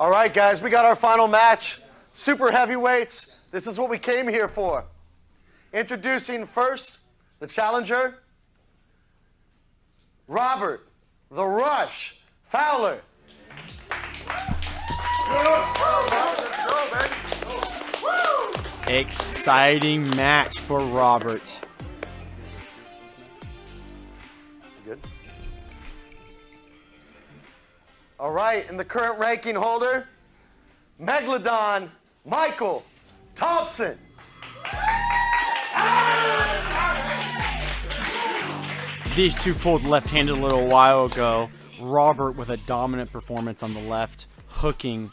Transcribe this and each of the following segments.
All right, guys, we got our final match. Super heavyweights. This is what we came here for. Introducing first, the challenger, Robert, the Rush, Fowler. Exciting match for Robert. Good. All right, and the current ranking holder, Megalodon Michael Thompson. These two pulled left-handed a little while ago. Robert with a dominant performance on the left, hooking.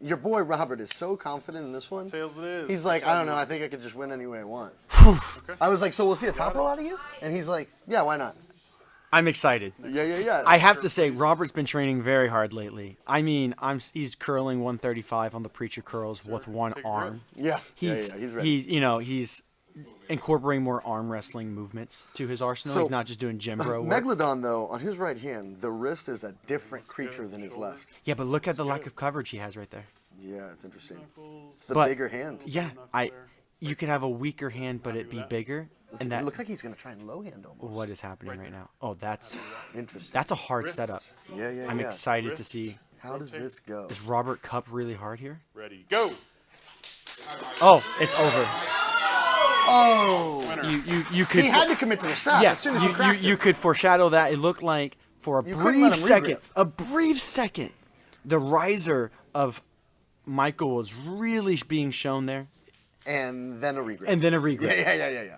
Your boy Robert is so confident in this one. Tails it is. He's like, I don't know, I think I could just win any way I want. Okay. I was like, so we'll see a top roll out of you? And he's like, yeah, why not? I'm excited. Yeah. I have to say, Robert's been training very hard lately. I mean, he's curling 135 on the preacher curls with one arm. Yeah, He's ready. He's incorporating more arm wrestling movements to his arsenal. So, he's not just doing gym bro work. Megalodon, though, on his right hand, the wrist is a different creature than his left. Yeah, but look at the lack of coverage he has right there. Yeah, it's interesting. It's the But- bigger hand. Yeah, you could have a weaker hand, but it be bigger. And It that looks like he's going to try and low hand almost. what is happening right now? Oh, that's Interesting. a hard setup. Yeah. I'm excited to see. How does this go? Is Robert Cup really hard here? Ready, go. Oh, it's over. Oh! You could. He had to commit to the strap as soon as he cracked you it. could foreshadow that. It looked like for a You couldn't let him brief second, the riser of Michael was really being shown there, And then a regrip. and then a regrip. Yeah.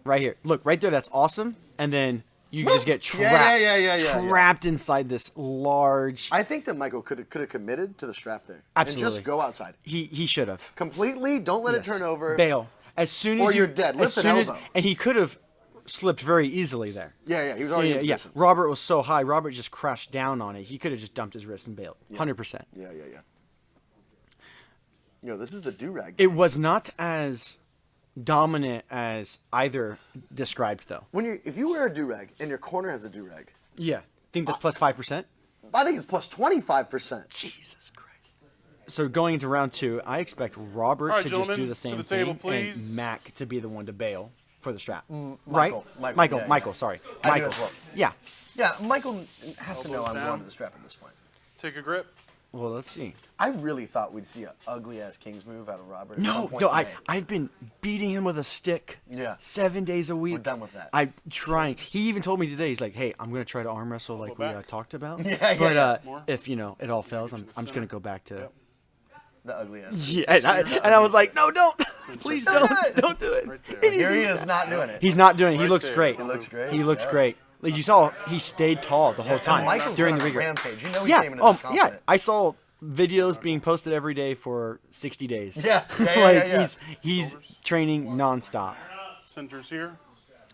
Right here. Look, right there, that's awesome. And then you just get trapped. Yeah. Trapped inside this large. I think that Michael could have committed to the strap there. Absolutely. And just go outside. He should have. Completely, don't let it turn over. Bail. As soon as Or you're dead. Lift an elbow. and he could have slipped very easily there. Yeah, he was already in position. Robert was so high. Robert just crashed down on it. He could have just dumped his wrist and bailed. 100%. Yeah. This is the do-rag. It was not as dominant as either described, though. If you wear a do-rag and your corner has a do-rag, Yeah. Think that's plus 5%? I think it's plus 25%. Jesus Christ. So going into round 2, I expect Robert All right, to just do gentlemen, the to same the table, thing please. and Mac to be the one to bail for the strap. Michael, right? Michael, Michael, sorry. I do Michael. as well. Yeah. Yeah, Michael has to know Elbows I'm down. going to the strap at this point. Take a grip. Well, let's see. I really thought we'd see an ugly-ass King's move out of Robert. at some No, point no, today. I've been beating him with a stick. Yeah. 7 days a week. We're done with that. I'm trying. He even told me today. He's like, "Hey, I'm gonna try to arm wrestle like we back. talked about. Yeah, but yeah. More. if it all fails, I'm just gonna go back to." The ugly-ass. Yeah, and I was like, "No, don't, please Don't don't, do it. don't do it." Right there. Here he is not doing it. He's not doing it. He Right looks there. great. He looks great. He looks Yeah. great. Like you saw, he stayed tall the whole time Michael's during the running a rigor. rampage. You know he's Yeah. aiming at this Yeah. confident. I saw videos being posted every day for 60 days. Yeah. Like he's training nonstop. Centers here.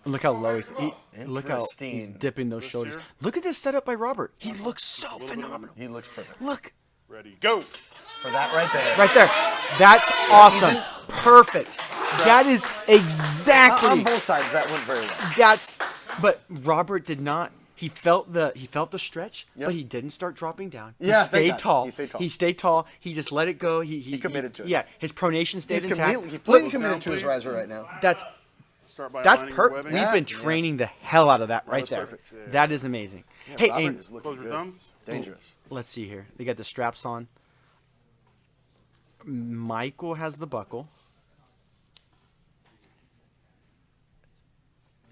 Look how low look how he's Interesting. dipping those shoulders. here. Look at this setup by Robert. He looks so phenomenal. He looks perfect. Look Ready, go. For that right there. right there. That's awesome. in- Perfect. That is exactly. On both sides, that went very well. But Robert did not. He felt the stretch, Yep. but he didn't start dropping down. Yeah, he thank stayed God. tall. He stayed tall. He just let it go. He committed to it. Yeah, his pronation stayed He's intact. completely committed down, to his please. riser right now. That's Start by that's aligning your perfect. webbing. We've Yeah, been yeah. training the hell out of that right That's there. perfect. Yeah. That is amazing. Hey, Robert and is looking Close your good. thumbs. Dangerous. let's see here. They got the straps on. Michael has the buckle.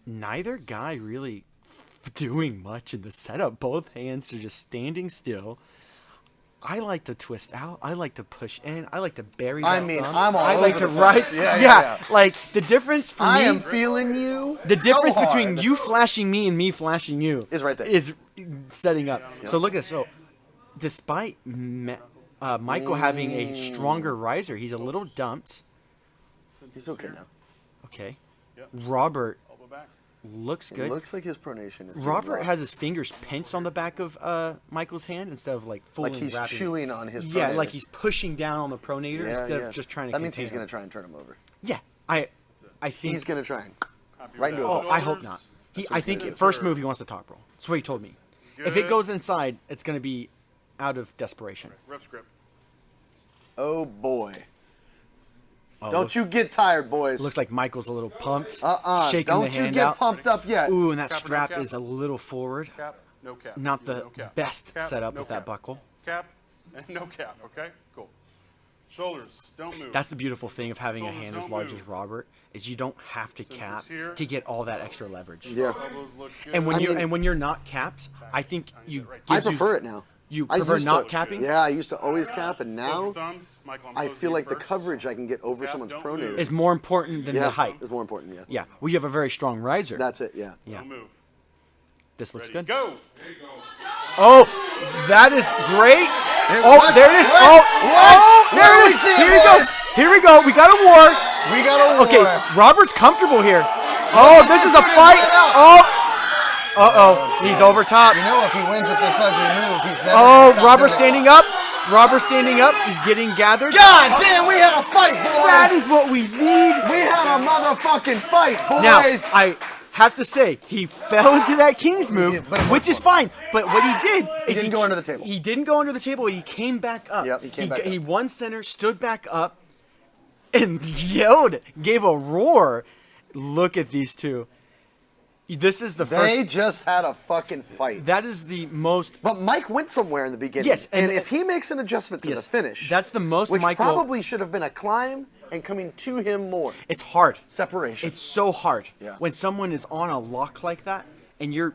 Neither guy really doing much in the setup. Both hands are just standing still. I like to twist out. I like to push in. I like to bury that I mean, thumb. I'm all I like over to the right. place. Yeah. Like the difference for I me. am feeling you. The so difference hard. between you flashing me and me flashing you Is right there. Is setting up. So look at this. So, despite Michael having a stronger riser, he's a little dumped. He's okay now. Okay. Yep. Robert Elbow back. looks It good. looks like his pronation is. Robert getting has his fingers pinched on the back of Michael's hand instead of like fully like he's wrapping. chewing on his. Yeah, pronator. like he's pushing down on the pronator Yeah, instead yeah. of just trying to. That means contain he's going him. to try and turn him over. Yeah, I think He's going to try and. Happy Right with into that. a Oh, I hope Shoulders. not. what I he's think gonna do. first move he wants to top roll. That's what he told me. If it Good. goes inside, it's going to be out of desperation. Rep script. Oh boy. Oh, Don't you get tired, boys. Looks like Michael's a little pumped. Shaking Don't the you hand get out. pumped up yet. Ooh, and that Cap or no strap cap? is a little forward. Cap. No cap. Not the No cap. best Cap, setup no with that cap. buckle. Cap and no cap. Okay. Cool. Shoulders. Don't move. That's the beautiful thing of having a Shoulders hand as don't large move. as Robert is you don't have to Centers cap here. to get all that extra leverage. Yeah. Elbows look good. And when I you're mean- when you're not capped, I think you. I gives you- prefer it now. You I prefer used not to- capping? Yeah, I used to always cap, and Close your now thumbs. Michael, I'm I closing feel you like the first. coverage I can get over Cap, someone's don't pronate. move. Is more important than Yeah, the height. is more important. Yeah. Yeah. Well, you have a very strong riser. That's it. Yeah. Yeah. Don't move. This looks Ready, good. Go. Oh, that is great. Oh, what? there it is. What? Oh, What? oh, What there do it we is. see, Here he boys? goes. Here we go. We got a war. We got a war. Okay, Robert's comfortable here. Oh, this is a fight. Oh, uh-oh. He's over top. You know, if he wins with this ugly move, he's never Oh, gonna stop Robert doing it. standing up. Robert standing up. He's getting gathered. God damn, we had a fight, boys. That is what we need. We had a motherfucking fight, boys. Now, I have to say, he fell into that King's move, did, but it which is fine. But what he did is didn't go under the table. He didn't go under the table. He came back up. Yep, he came back up. He won center, stood back up, and yelled, gave a roar. Look at these two. This is the They first. just had a fucking fight. That is the most. But Mike went somewhere in the beginning. Yes, and, and- if he makes an adjustment to Yes, the finish, that's the most which Michael- probably should have been a climb and coming to him more. It's hard. Separation. It's so hard Yeah. when someone is on a lock like that and you're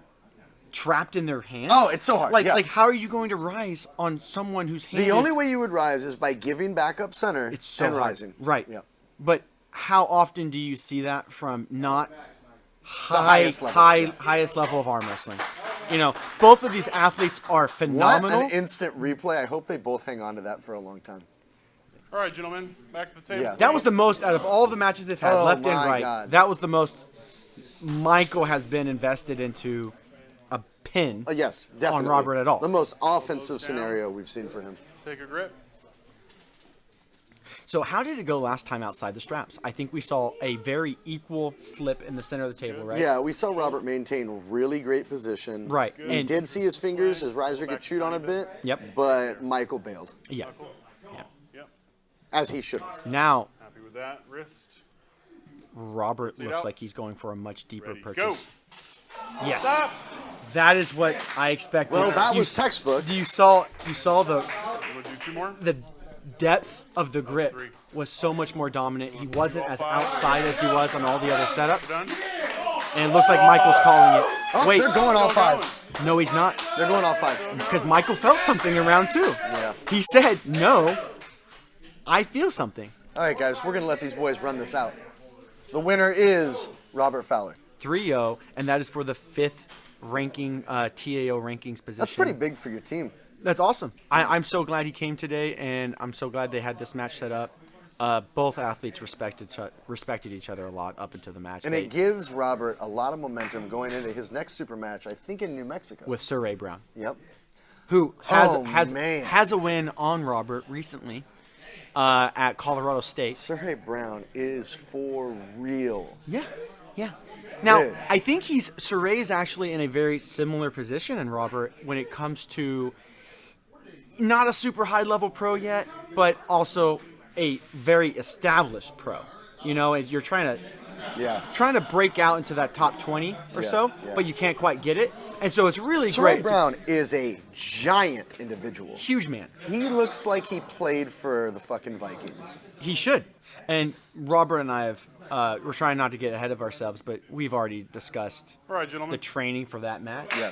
trapped in their hand. Oh, it's so hard, Like, yeah. like how are you going to rise on someone whose hand? The is, only way you would rise is by giving back up center it's so and hard. rising. Right. Yeah. But how often do you see that from not highest level, yeah. highest level of arm wrestling? You know, both of these athletes are What phenomenal. an instant replay. I hope they both hang on to that for a long time. All right, gentlemen. Back to the table. Yeah. That was the most out of all the matches they've had, Oh left and my right. God. That was the most Michael has been invested into a pin. Yes, definitely. Robert at all. The most offensive Elbows down. scenario we've seen for him. Take a grip. So how did it go last time outside the straps? I think we saw a very equal slip in the center of the table, right? Yeah, we saw Robert maintain really great position. Right. We And- did see his fingers, his riser get chewed on a bit. Yep. But Michael bailed, Yeah. Yeah. Yep. as he should have. Now Happy with that. Wrist. Robert Cedar looks out. like he's going for a much deeper Ready, purchase. go. Yes. Stop. That is what I expected. Well, that You was s- textbook. You saw the We'll do two more. depth of the grip three. was so much more dominant. He wasn't as outside as he was on all the other setups. Done. And it looks like Michael's calling it. Oh, Wait, they're going all Still going. five. no, he's not. They're going all five. Because Michael felt something in round two. Yeah. He said, no, I feel something. All right, guys, we're going to let these boys run this out. The winner is Robert Fowler. 3-0, and that is for the 5th ranking TAO rankings position. That's pretty big for your team. That's awesome. I'm so glad he came today, and I'm so glad they had this match set up. Both athletes respected each other a lot up into the match. And it gives Robert a lot of momentum going into his next super match, I think in New Mexico. with Sir Ray Brown, Yep. who Oh, man. has a win on Robert recently at Colorado State. Sir Brown is for real. Yeah, yeah. Now, Dude. I think Sir Ray is actually in a very similar position in Robert when it comes to not a super high level pro yet, but also a very established pro. You know, as you're trying to break out into that top 20 or Yeah, so, yeah. but you can't quite get it. And so it's really Sir great. Brown is a giant individual. Huge man. He looks like he played for the fucking Vikings. He should. And Robert and I have, we're trying not to get ahead of ourselves, but we've already discussed All right, gentlemen. the training for that match. Yeah.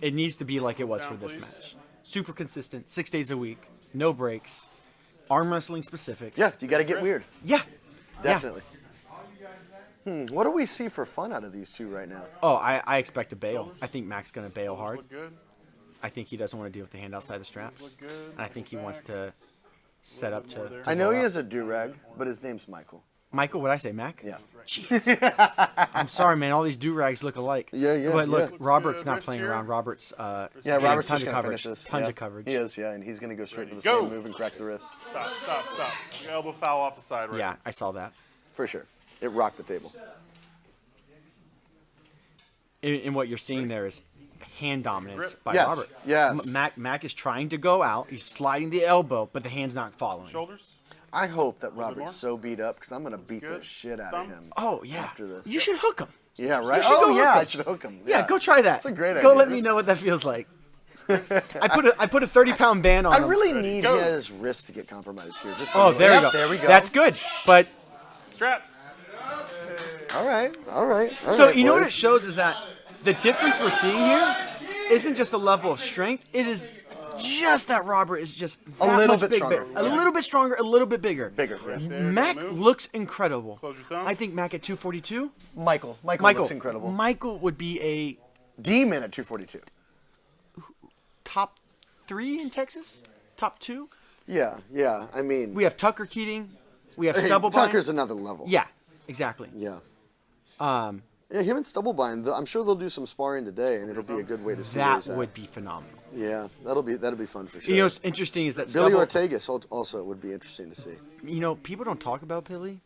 It needs to be like it was Down, for this please. match. Super consistent, 6 days a week, no breaks, arm wrestling specifics. Yeah, you got to get weird. Yeah. Definitely. What do we see for fun out of these two right now? Oh, I expect a bail. I think Mac's going to bail hard. Look good. I think he doesn't want to deal with the hand outside the straps. Look good. And I think he wants to set up to. I know go he out. has a do-rag, but his name's Michael. Michael, what did I say, Mac? Yeah. Jeez. I'm sorry, man. All these do-rags look alike. Yeah, yeah, But look, yeah. Robert's Looks not good. playing Wrist around. here. Robert's Yeah, getting Robert's tons just of going to coverage. finish this. Tons Yeah. of coverage. He is, yeah, and he's going to go straight for the Go. same move and crack the wrist. Stop, stop, stop. Your elbow foul off the side right Yeah, I saw that. For sure. It rocked the table. in what you're seeing there is hand dominance by Yes, Robert. yes. Mac is trying to go out. He's sliding the elbow, but the hand's not following. Shoulders. I hope that more. Robert's so beat up because I'm going to beat the good. shit out Thumb. of him. Oh, yeah. After this. You should hook him. Yeah, right? should go Oh, hook yeah, him. I should hook him. Yeah, go try that. That's a great Go idea. let me know what that feels like. I put a 30-pound band on I him. really need go. his wrist to get compromised here. Just a Oh, little. there Yep, you go. There we go. That's good. But Straps. All right. All right. All so right, you know what boys. it shows is that the difference we're seeing here isn't just a level of strength. It is just that Robert is just A that little much bit big, stronger. A little bit stronger, a little bit bigger. Bigger. Yeah. There, Mac don't move. looks incredible. Close your thumbs. I think Mac at 242. Michael Michael looks incredible. Michael would be a Demon at 242. top 3 in Texas, top 2. Yeah, yeah. I mean, We have Tucker Keating. We have hey, Stubblebine. Tucker's another level. Yeah, exactly. Yeah. Yeah, him and Stubblebine. I'm sure they'll do some sparring today, and it'll be a good way to see where That he's at. would be phenomenal. Yeah, that'll be fun for sure. You know what's interesting is that Billy Stubble, Ortegas also would be interesting to see. you know, people don't talk about Billy.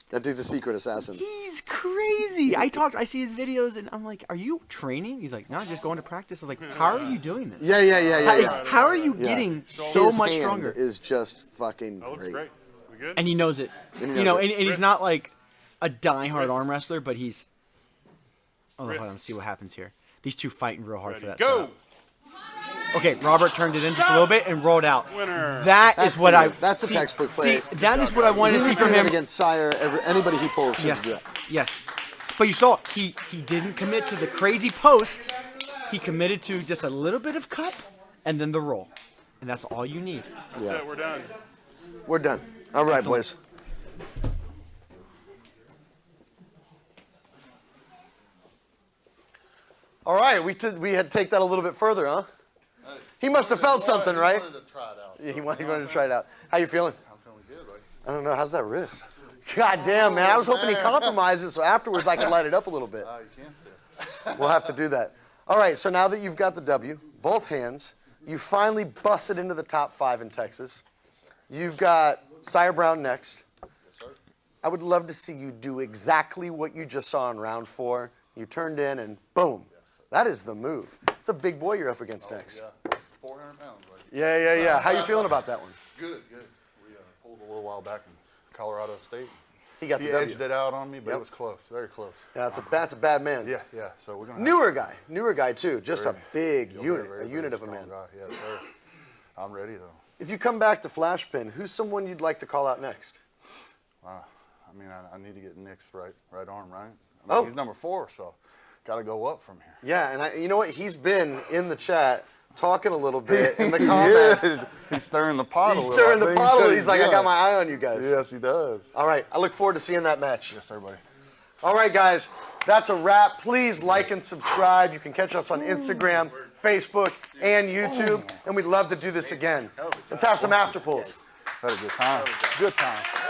That dude's a secret assassin. He's crazy. I see his videos and I'm like, are you training? He's like, no, just going to practice. I was like, how are you doing this? Yeah. How are you Yeah. getting so His much hand stronger? is just fucking That looks great. great. We good? And he knows it. And he You knows know, it. and he's not Wrists. like a die-hard arm Wrists. wrestler, but he's. Oh, hold on, let's Wrists. see what happens here. These two fighting real hard for Ready, that. go. setup. Okay, Robert turned it in just a little bit and rolled out. Winner. That's what the- I. that's the see, textbook See, play. that is what I wanted He to see needs to from win him. against Sire. Anybody he pulls should Yes, do that. yes. But you saw he didn't commit to the crazy post. He committed to just a little bit of cup and then the roll, and that's all you need. That's it. We're done. We're done. All right, Excellent. boys. All right, we had to take that a little bit further, huh? He must have felt something, right? He wanted to try it out. Yeah, he wanted to try it out. How you feeling? I'm feeling good, buddy. I don't know. How's that wrist? God damn, man. I was hoping he compromised it so afterwards I could light it up a little bit. You can't see it. We'll have to do that. All right, so now that you've got the W, both hands, you finally busted into the top 5 in Texas. You've got Sire Brown next. I would love to see you do exactly what you just saw in round 4. You turned in and boom. That is the move. It's a big boy you're up against next. Yeah, 400 pounds, buddy. Yeah. How you feeling about that one? Good. We pulled a little while back in Colorado State. He got He the W. edged it out on me, but Yep. it was close, very close. Yeah, that's a bad man. Yeah. So we're gonna Newer guy too. Just a big unit, very, a unit of a strong man. guy. Yes, sir. I'm ready though. If you come back to Flashpin, who's someone you'd like to call out next? I mean, I need to get Nick's right arm right. I mean, Oh. he's number 4, so got to go up from here. Yeah, and you know what? He's been in the chat talking a little bit in the comments. Yes. He's stirring the pot. He's a little. stirring I the think pot a little. gonna- He's like, I yeah. got my eye on you guys. Yes, he does. All right, I look forward to seeing that match. Yes, sir, buddy. All right, guys, that's a wrap. Please like and subscribe. You can catch us on Instagram, Facebook, and YouTube, and we'd love to do this again. Let's have some after pulls. Had a good time. Good time.